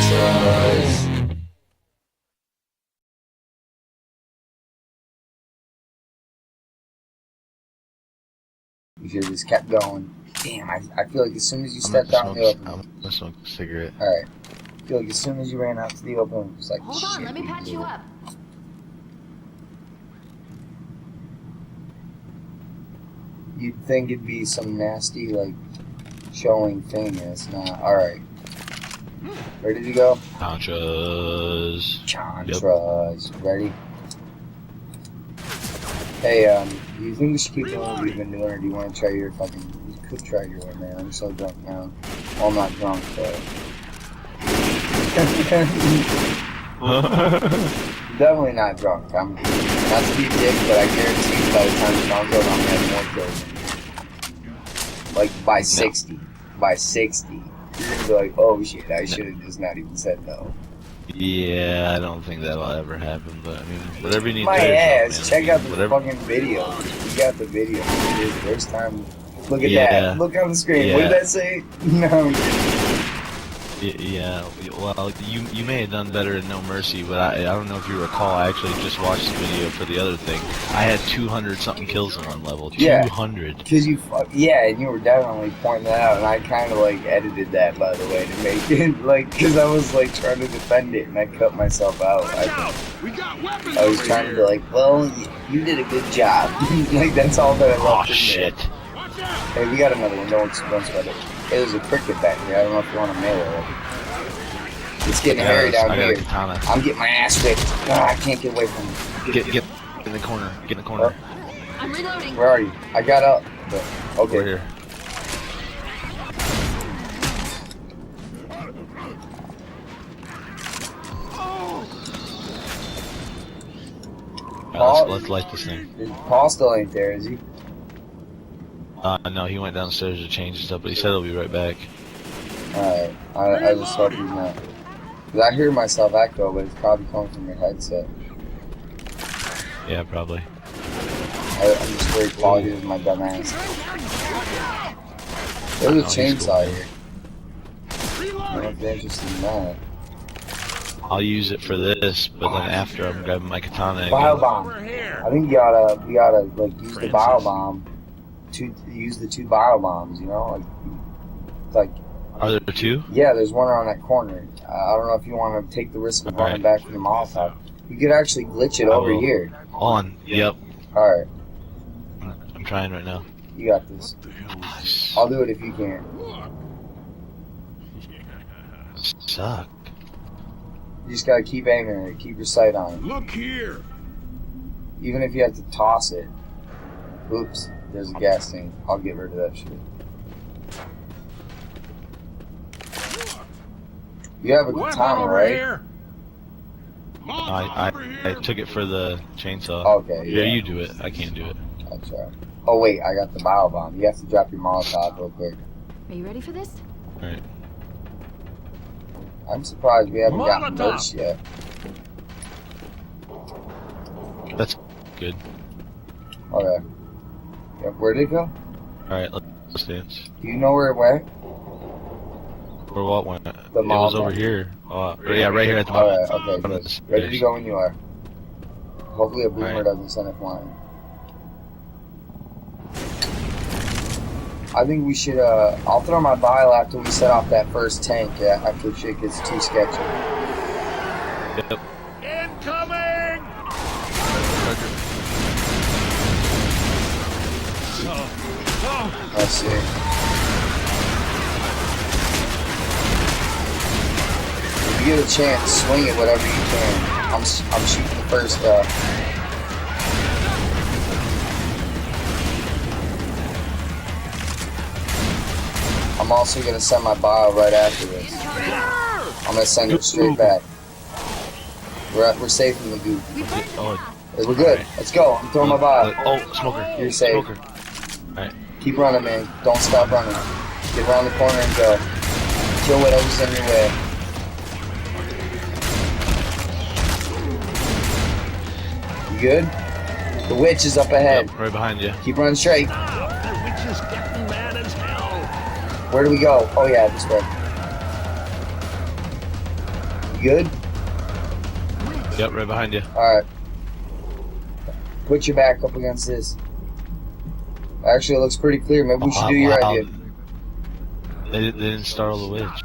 Contras. You should have just kept going. Damn, I feel like as soon as you stepped out in the open. I'm gonna smoke a cigarette. Alright. I feel like as soon as you ran out to the open, it was like, Hold on, let me patch you up. You'd think it'd be some nasty, like, showing thing, and it's not. Alright. Where did you go? Contras. Contras. Yep. Ready? Hey, do you think we should keep doing what we've been doing, or do you want to try your fucking... You could try your one, man. I'm so drunk now. Well, I'm not drunk, but... Definitely not drunk. I'm not to be a dick, but I guarantee you by the time John's over, I'm gonna have more kills than you. Like, by 60. By 60. You're gonna be like, oh shit, I should have just not even said no. Yeah, I don't think that'll ever happen, but I mean, whatever you need My to do. ass, check out the whatever. fucking video. You got the video. First time. Look at Yeah. that. Look on the screen. Yeah. What did that say? No. Yeah, well, you may have done better in No Mercy, but I don't know if you recall, I actually just watched the video for the other thing. I had 200 something kills in one level. Yeah. 200. Cause yeah, and you were definitely pointing that out, and I kind of like edited that, by the way, to make it like, cause I was like trying to defend it, and I cut myself out. I was trying to be like, well, you did a good job. Like that's all that I left Oh in shit. there. Hey, we got another one. Don't sweat it. Hey, there's a cricket back here. I don't know if you want to mail it. It's getting hairy down I got here. a katana. I'm getting my ass whipped. I can't get away from him. Get in the corner. Get in the corner. I'm reloading. Where are you? I got up. But, okay. Over here. Paul, Let's light this thing. Paul still ain't there, is he? No, he went downstairs to change his stuff, but he said he'll be right back. Alright. I just hope he's not. Cause I hear myself echo, but it's probably coming from your headset. Yeah, probably. I'm just worried Paul hears my dumb ass. There's a chainsaw here. I don't know if you're interested in that. I'll use it for this, but then after I'm grabbing my katana again. Bio bomb. I think you gotta like use the bio bomb to use the 2 bio bombs. You know, like. Are there 2? Yeah, there's one around that corner. I don't know if you want to take the risk of running back from the Molotov. You could actually glitch it over here. On. Yep. Alright, I'm trying right now. you got this. I'll do it if you can. Suck. You just gotta keep aiming at it. Keep your sight on it. Look here. Even if you have to toss it. Oops, there's a gas tank. I'll get rid of that shit. You have a katana, right? I took it for the chainsaw. Okay, Yeah, yeah. you do it. I can't do it. I'll try. Oh wait, I got the bio bomb. You have to drop your Molotov real quick. Are you ready for this? Alright. I'm surprised we haven't gotten Molotov. merch yet. That's good. Okay. Yep, where'd it go? Alright, let's dance. Do you know where it went? Or what went? It was Molotov. over here. Yeah, right here at the bottom. Alright, okay. Yes. Ready to go when you are. Hopefully a boomer Alright. doesn't send it flying. I think we should, I'll throw my bile after we set off that first tank, after shit gets too sketchy. Yep. Incoming! Let's see. If you get a chance, swing it whatever you can. I'm shooting the first, I'm also gonna send my bile right after this. I'm gonna send it straight back. We're safe from the goop. Oh, We're good. Let's go. I'm throwing my bile. oh, smoker. You're safe. Smoker. Alright. Keep running, man. Don't stop running. Get around the corner and go. Kill whatever's in your way. You good? The witch is up ahead. Yep, right behind you. Keep running straight. That witch is getting mad as hell. Where do we go? Oh yeah, this way. You good? Yep, right behind you. Alright. Put your back up against this. Actually, it looks pretty clear. Maybe we should do your idea. They didn't startle the witch.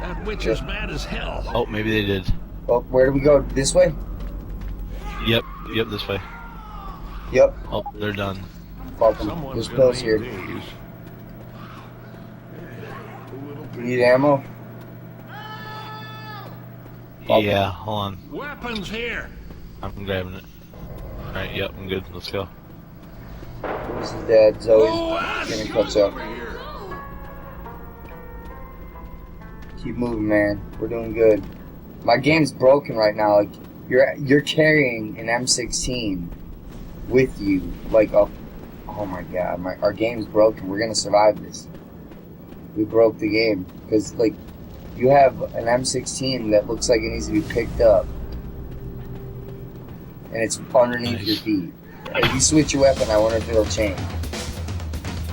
That witch is mad as hell. Oh, maybe they did. Well, where do we go? This way? Yep, this way. Yep. Oh, they're done. Fuck them. There's pills here. You need ammo? Yeah, hold on. Weapons here. I'm grabbing it. Alright, yep, I'm good. Let's go. This is Dad. Zoe's getting cuts up. Keep moving, man. We're doing good. My game's broken right now. Like you're carrying an M16 with you. Like oh my god, our game's broken. We're gonna survive this. We broke the game because like you have an M16 that looks like it needs to be picked up, and it's underneath your feet. If you switch your weapon, I wonder if it'll change.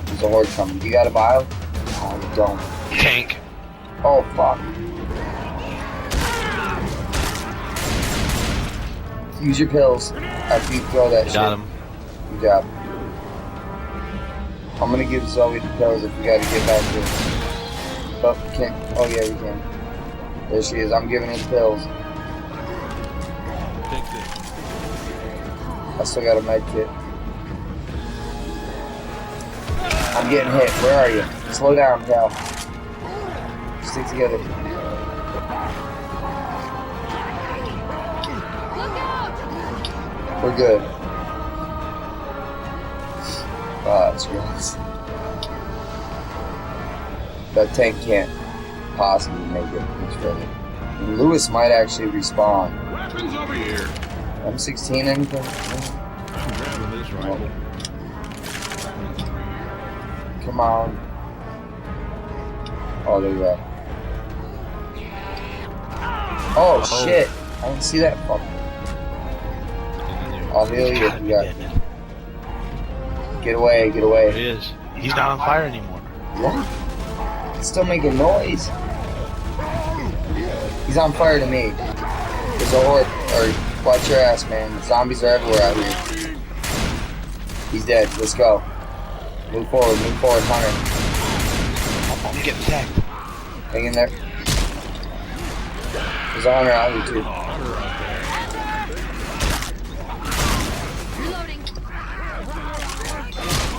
There's a horde coming. You got a vial? Oh, you don't. Tank. Oh, fuck. Use your pills after you throw that shit. Got him. Good job. I'm gonna give Zoe the pills if we gotta get back to it. Oh, we can't. Oh, yeah, we can. There she is. I'm giving her the pills. I still got a med kit. I'm getting hit. Where are you? Slow down, pal. Stick together. We're good. Ah, it's gross. That tank can't possibly make it much further. And Lewis might actually respawn. Weapons over here. M16 anything? I'm grabbing this rifle. Come on. Oh, there you go. Oh, shit. I didn't see that fucker. I'll heal you if you got it. Get away, get There away. he is. He's not on fire anymore. What? It's still making noise. He's on fire to me. There's a horde. Or, watch your ass, man. Zombies are everywhere out here. He's dead. Let's go. Move forward, Hunter. I'm getting attacked. Hang in there. There's a Hunter out here, too. Reloading.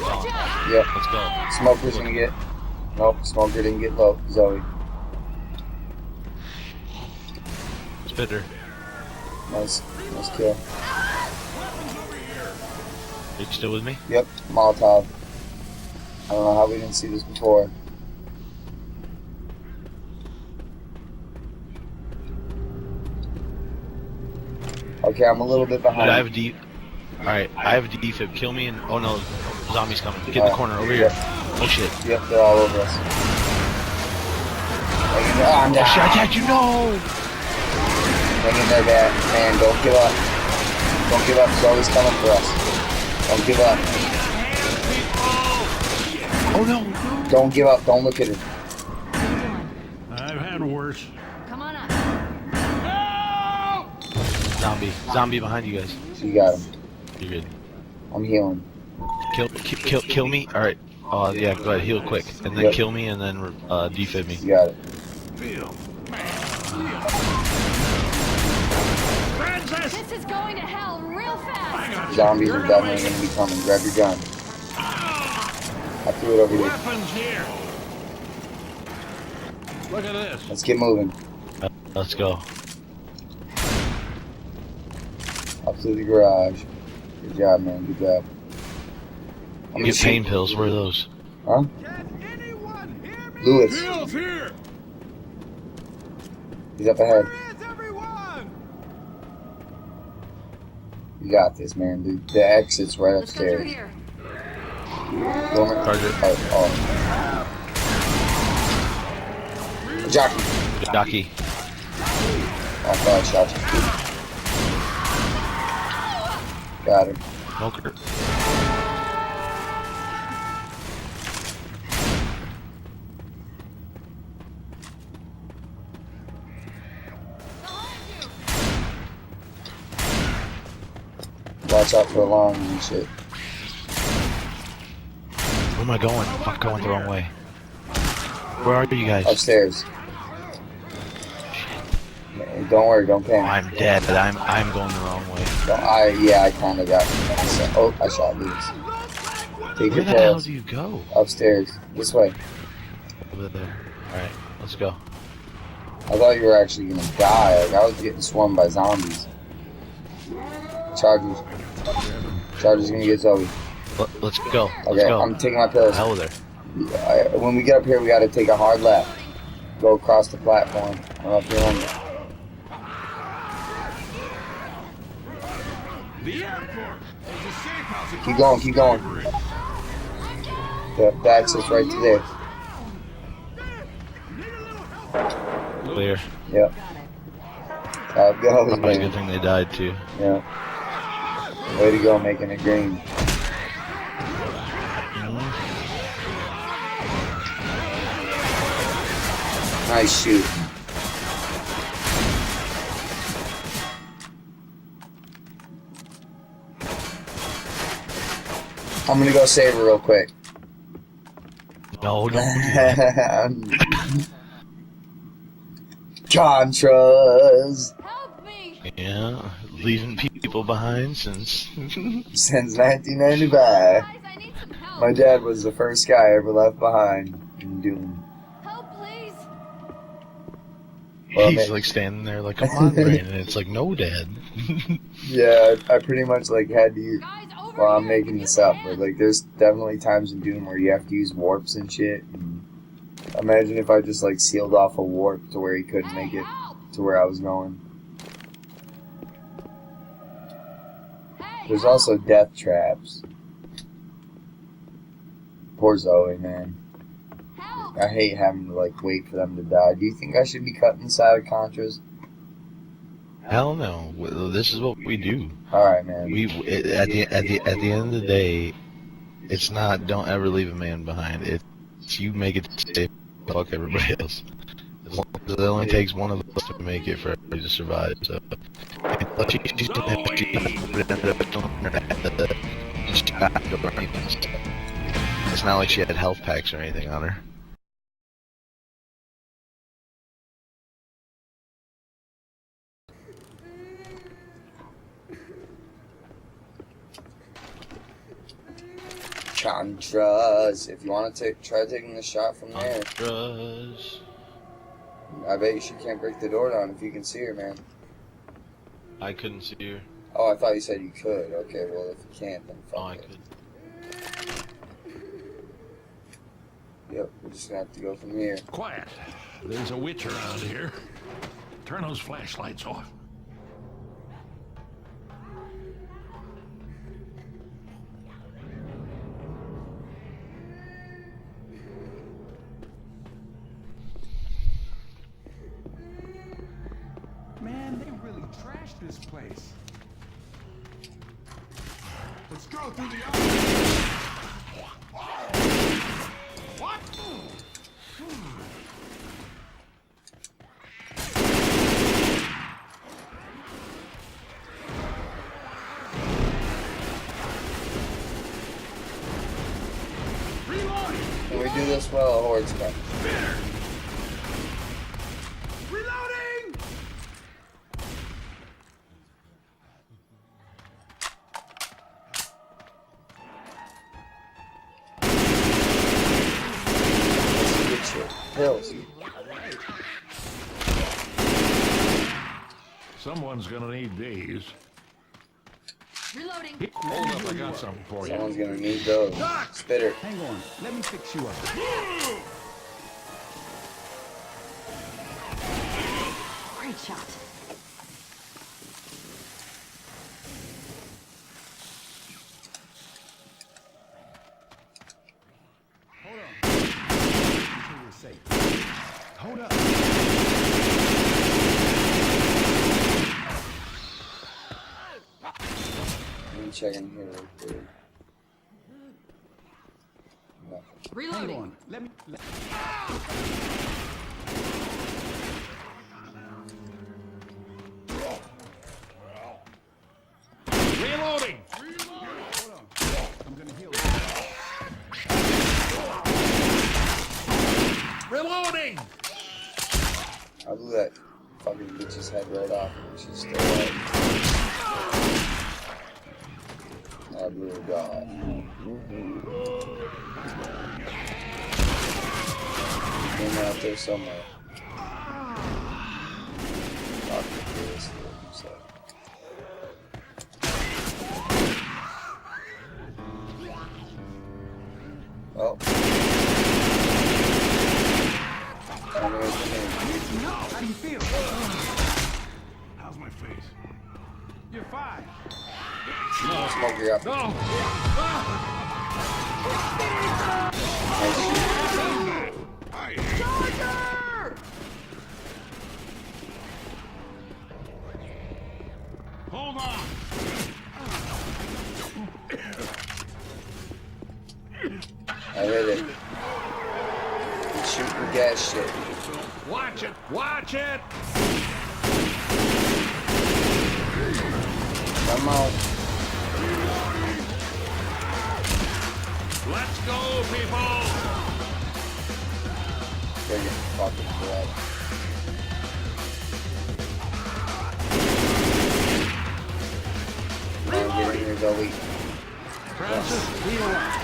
Watch out. Yeah. Let's go. Smoker's gonna get. Nope, Smoker didn't get low. Zoe. Spitter. Nice kill. Are you still with me? Yep, Molotov. I don't know how we didn't see this before. Okay, I'm a little bit behind. I have D. Alright, I have defib. Kill me and. Oh no, zombies coming. Get in the corner over here. Yep. Oh shit. Yep, they're all over us. Hang in there. Oh, I'm Oh down. shit, I attacked you, no! Hang in there, man. Don't give up. Don't give up. It's always coming for us. Don't give up. Oh no! Don't give up. Don't look at it. I've had worse. Come on up. Zombie behind you guys. So you got him. You're good. I'm healing. Kill me. Alright. Yeah, go ahead, heal quick. And then Yep. kill me and then defib me. You got it. Francis! This is going to hell real fast. Zombies are definitely going to be coming. Grab your gun. I threw it over here. Weapons here. Look at this. Let's get moving. Let's go. Up through the garage. Good job, man. Good job. I'm Get pain pills. Where are those? Huh? Can anyone hear me? Lewis. Pills here. He's up ahead. Where is everyone? You got this, man. The exit's right Let's go through upstairs. here. Gorman. Target. Oh. Jockey. Jockey. I thought I shot you. Got him. Smoker. Watch out for alarms and shit. Where am I going? I'm going the wrong way. Where are you guys? Upstairs. Don't worry, don't Oh, panic. I'm dead. I'm going the wrong way. Yeah, I kind of got. Oh, I shot Luke's. Take Where your the hell pills. do you go? Upstairs. This way. Over there. Alright, let's go. I thought you were actually gonna die. Like, I was getting swarmed by zombies. Chargers. Chargers gonna get Zoe. Let's go. Let's Okay, go. I'm taking my pills. Hell there. When we get up here, we gotta take a hard left. Go across the platform. I'm up here on The airport. There's a safe house across Keep going, the keep going. sky bridge. the access right to there. Clear. Yep. How it goes, Probably a man. good thing they died too. Yeah. Way to go, making it green. Nice shoot. I'm gonna go save her real quick. No, no. Contras. Help me! Yeah, leaving people behind since. Since 1995. Guys, I need some help. My dad was the first guy ever left behind in Doom. Help, please. Well, He's man. like standing there like, come on, Brandon. And it's like, no, Dad. Yeah, I pretty much like had to use. Guys, over Well, I'm here. making this up, but like there's definitely times in Doom where you have to use warps and shit. And imagine if I just like sealed off a warp to where he couldn't make it Help! to where I was going. Hey, There's help! also death traps. Poor Zoe, man. Help! I hate having to like wait for them to die. Do you think I should be cut inside of Contras? Hell no. This is what we do. All right, man. At the end of the day, it's not don't ever leave a man behind. It's you make it safe. Fuck everybody else. As long as it only takes one of us to make it for everybody to survive. So. It's not like she had health packs or anything on her. Contras. If you want to try taking the shot from there, Contras. I bet she can't break the door down if you can see her, man. I couldn't see her. Oh, I thought you said you could. Okay, well if you can't, then fuck Oh, I it. could. Yep, we're just gonna have to go from here. Quiet. There's a witch around here. Turn those flashlights off. Man, they really trashed this place. Let's go through the other. What? Reloading! Can we do this while a horde's coming? Reloading! Let's get your pills. Someone's gonna need these. Reloading. Hold up, I got something for you. Someone's gonna need those. Spitter. Hang on, let me fix you up. Great shot. Until you're safe. Hold up. Let me check in here real quick. Nothing. Hang Reloading. on, let me. Reloading! fucking bitch's head right off and she's still alive. I blew a god. Been out there somewhere. Fucking this, you said. Well. How do you feel? How's my face? You're fine. Smoke you up. No! Hold on! I hit it. It's shooting gas shit. Watch it! Watch it! Come on. Let's go, people! They're getting fucking bread. Come on, get in here, go eat. Francis, be alive.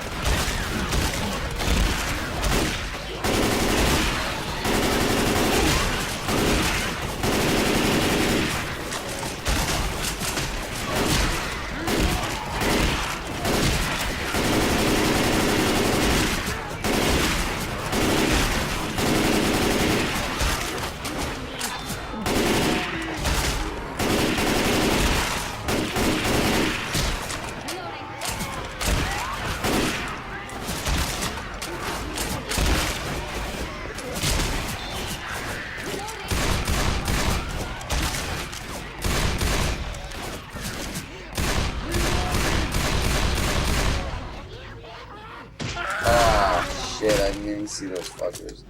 Shit, I didn't even see those fuckers.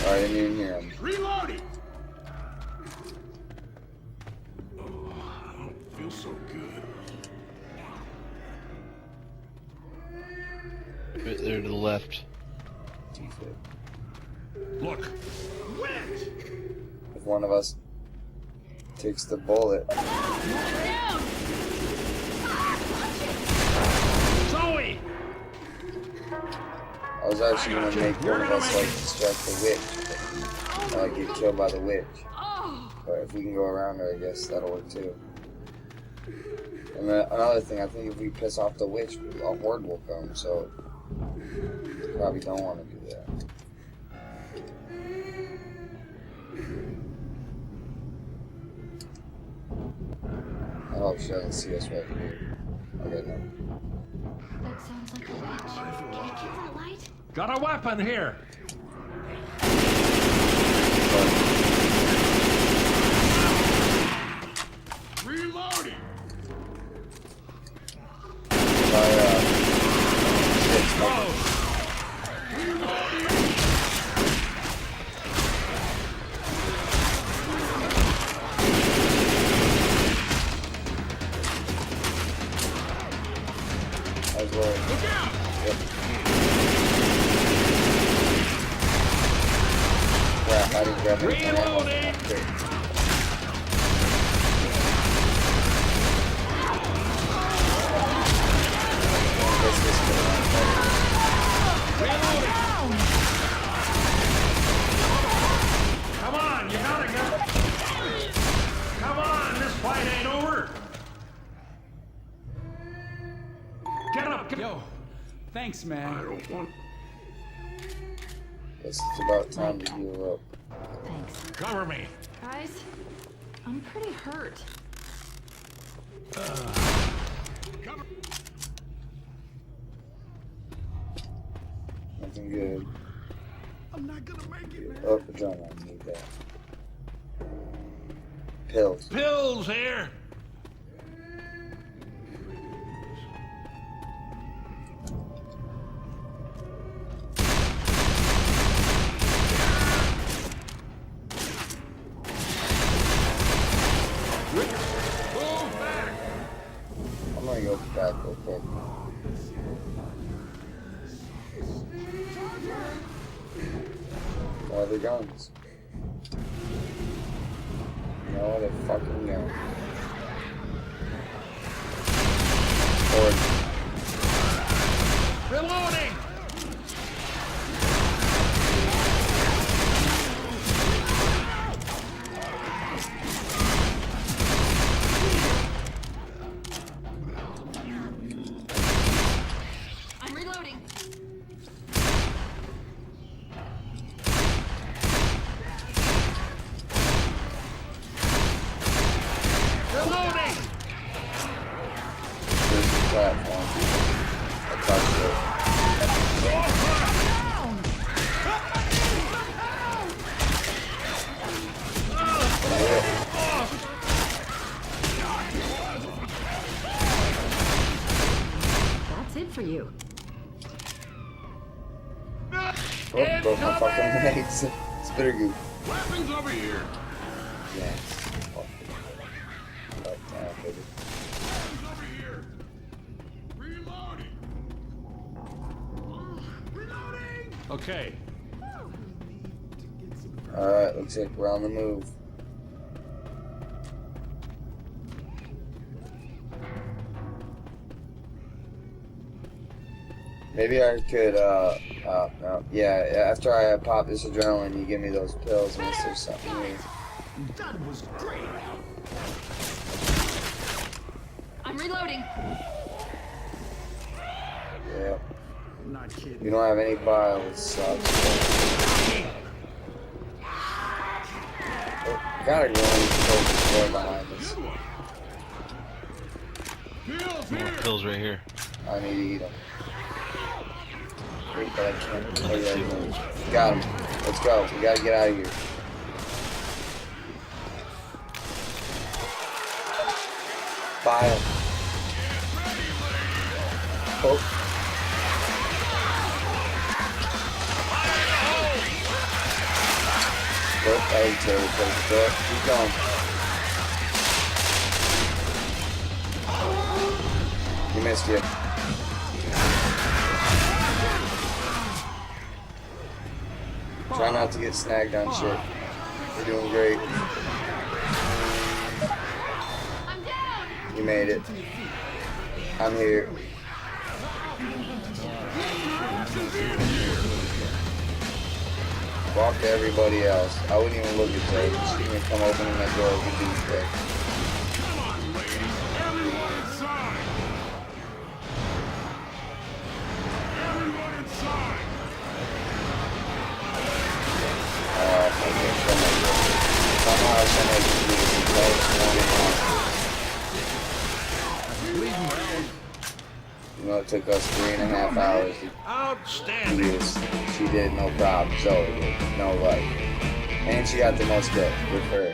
Oh, I didn't even hear them. Reloading! Oh, I don't feel so good. Right there to the left. Look! Wet! If one of us takes the bullet, Zoe! I was actually gonna make one of us like distract the witch, or like get killed by the witch. But if we can go around her, I guess that'll work too. And then another thing, I think if we piss off the witch, a horde will come. So probably don't want to do that. I hope she doesn't see us right here. Okay, no. That sounds like a witch. Can you keep that light? Got a weapon here! Reloading! As well. Look out! Yep. Crap, I didn't grab anything. Reloading! Great. Come on, you gotta go! Come on, this fight ain't over! Get up! Get Yo, thanks, man. don't want... Guess it's about time to heal up. Thanks. Cover me! Guys, I'm pretty hurt. Cover... Nothing good. I'm not gonna make it, man. Oh, adrenaline, need that. Pills. Pills here! Move back! I'm gonna go back real quick. Why are the guns? where the fuck are we going? Forward. Reloading! I'm reloading. Reloading! There's the platform. I touched it. That's it for you. Oh, broke my fucking legs. Spitter goop. Weapons over here! Yes. Fuck yeah, baby. Weapons over here! Reloading! Reloading! Okay. Alright, looks like we're on the move. Maybe I could, no. Yeah, after I pop this adrenaline, you give me those pills unless there's something new. That was great! I'm reloading. Yeah. I'm not kidding. You don't have any bile, it sucks. Oh, gotta go and behind us. Pills here! Pills right here. I need to eat them. Wait, but I can't. Oh, yeah, no. Got him. Let's go. We gotta get out of here. Bile. Oh. Oh, that was terrible. But keep going. You missed it. Try not to get snagged on shit. You're doing great. I'm down. You made it. I'm here. Walk to everybody else. I wouldn't even look at Jay. She's gonna come opening that door with these quick. Come on, ladies! Everyone inside! Everyone inside! Okay, somehow somebody can do this. You know, it took us 3.5 hours to do Outstanding! this. She did no problem. Zoe did. No light. And she got the most kills. Good for her.